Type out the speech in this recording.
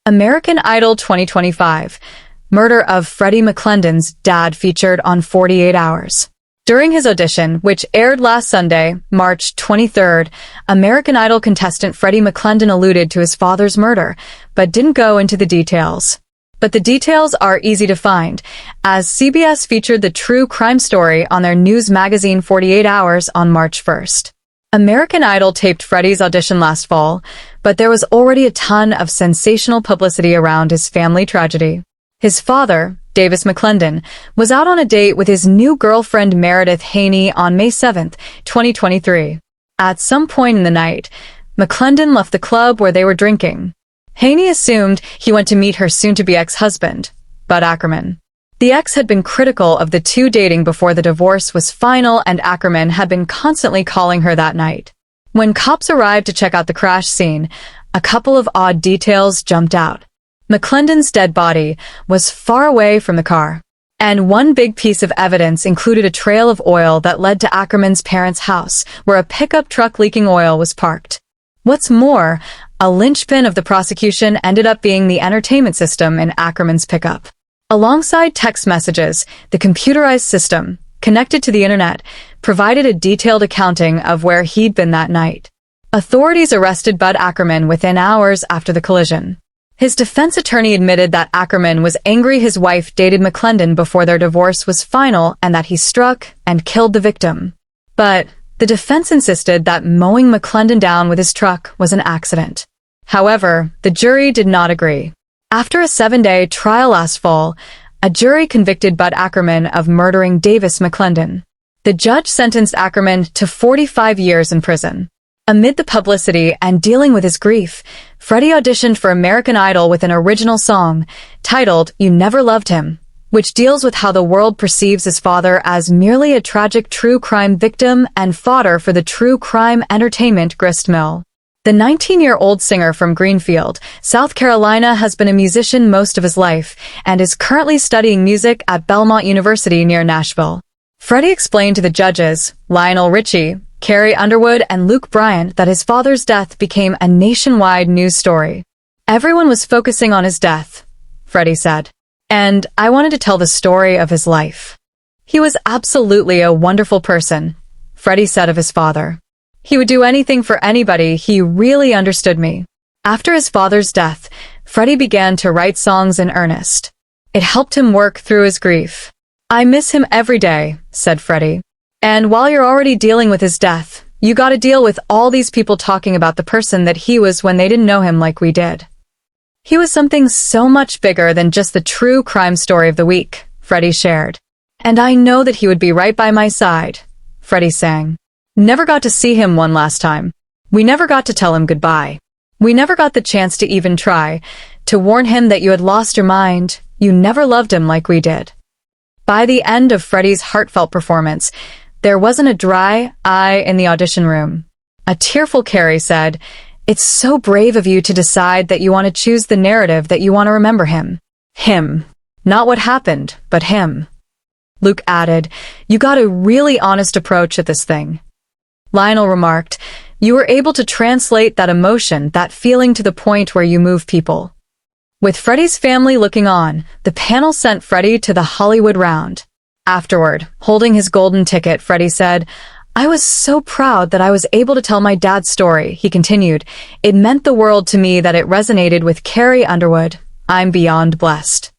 American Idol 2025. Murder of Freddie McClendon's dad featured on 48 Hours. During his audition, which aired last Sunday, March 23rd, American Idol contestant Freddie McClendon alluded to his father's murder, but didn't go into the details. But the details are easy to find, as CBS featured the true crime story on their news magazine 48 Hours on March 1st. American Idol taped Freddie's audition last fall, but there was already a ton of sensational publicity around his family tragedy. His father, Davis McClendon, was out on a date with his new girlfriend Meredith Haney on May 7, 2023. At some point in the night, McClendon left the club where they were drinking. Haney assumed he went to meet her soon-to-be ex-husband, Bud Ackerman. The ex had been critical of the two dating before the divorce was final, and Ackerman had been constantly calling her that night. When cops arrived to check out the crash scene, a couple of odd details jumped out. McClendon's dead body was far away from the car, and one big piece of evidence included a trail of oil that led to Ackerman's parents' house, where a pickup truck leaking oil was parked. What's more, a linchpin of the prosecution ended up being the entertainment system in Ackerman's pickup. Alongside text messages, the computerized system, connected to the internet, provided a detailed accounting of where he'd been that night. Authorities arrested Bud Ackerman within hours after the collision. His defense attorney admitted that Ackerman was angry his wife dated McClendon before their divorce was final and that he struck and killed the victim. But the defense insisted that mowing McClendon down with his truck was an accident. However, the jury did not agree. After a 7-day trial last fall, a jury convicted Bud Ackerman of murdering Davis McClendon. The judge sentenced Ackerman to 45 years in prison. Amid the publicity and dealing with his grief, Freddie auditioned for American Idol with an original song titled You Never Loved Him, which deals with how the world perceives his father as merely a tragic true crime victim and fodder for the true crime entertainment gristmill. The 19-year-old singer from Greenfield, South Carolina, has been a musician most of his life and is currently studying music at Belmont University near Nashville. Freddie explained to the judges, Lionel Richie, Carrie Underwood, and Luke Bryan, that his father's death became a nationwide news story. Everyone was focusing on his death, Freddie said, and I wanted to tell the story of his life. He was absolutely a wonderful person, Freddie said of his father. He would do anything for anybody. He really understood me. After his father's death, Freddie began to write songs in earnest. It helped him work through his grief. I miss him every day, said Freddie. And while you're already dealing with his death, you gotta deal with all these people talking about the person that he was when they didn't know him like we did. He was something so much bigger than just the true crime story of the week, Freddie shared. And I know that he would be right by my side, Freddie sang. Never got to see him one last time. We never got to tell him goodbye. We never got the chance to even try, to warn him that you had lost your mind, you never loved him like we did. By the end of Freddie's heartfelt performance, there wasn't a dry eye in the audition room. A tearful Carrie said, "It's so brave of you to decide that you want to choose the narrative that you want to remember him. Him. Not what happened, but him." Luke added, "You got a really honest approach at this thing." Lionel remarked, "You were able to translate that emotion, that feeling to the point where you move people." With Freddie's family looking on, the panel sent Freddie to the Hollywood round. Afterward, holding his golden ticket, Freddie said, "I was so proud that I was able to tell my dad's story," he continued. "It meant the world to me that it resonated with Carrie Underwood. I'm beyond blessed."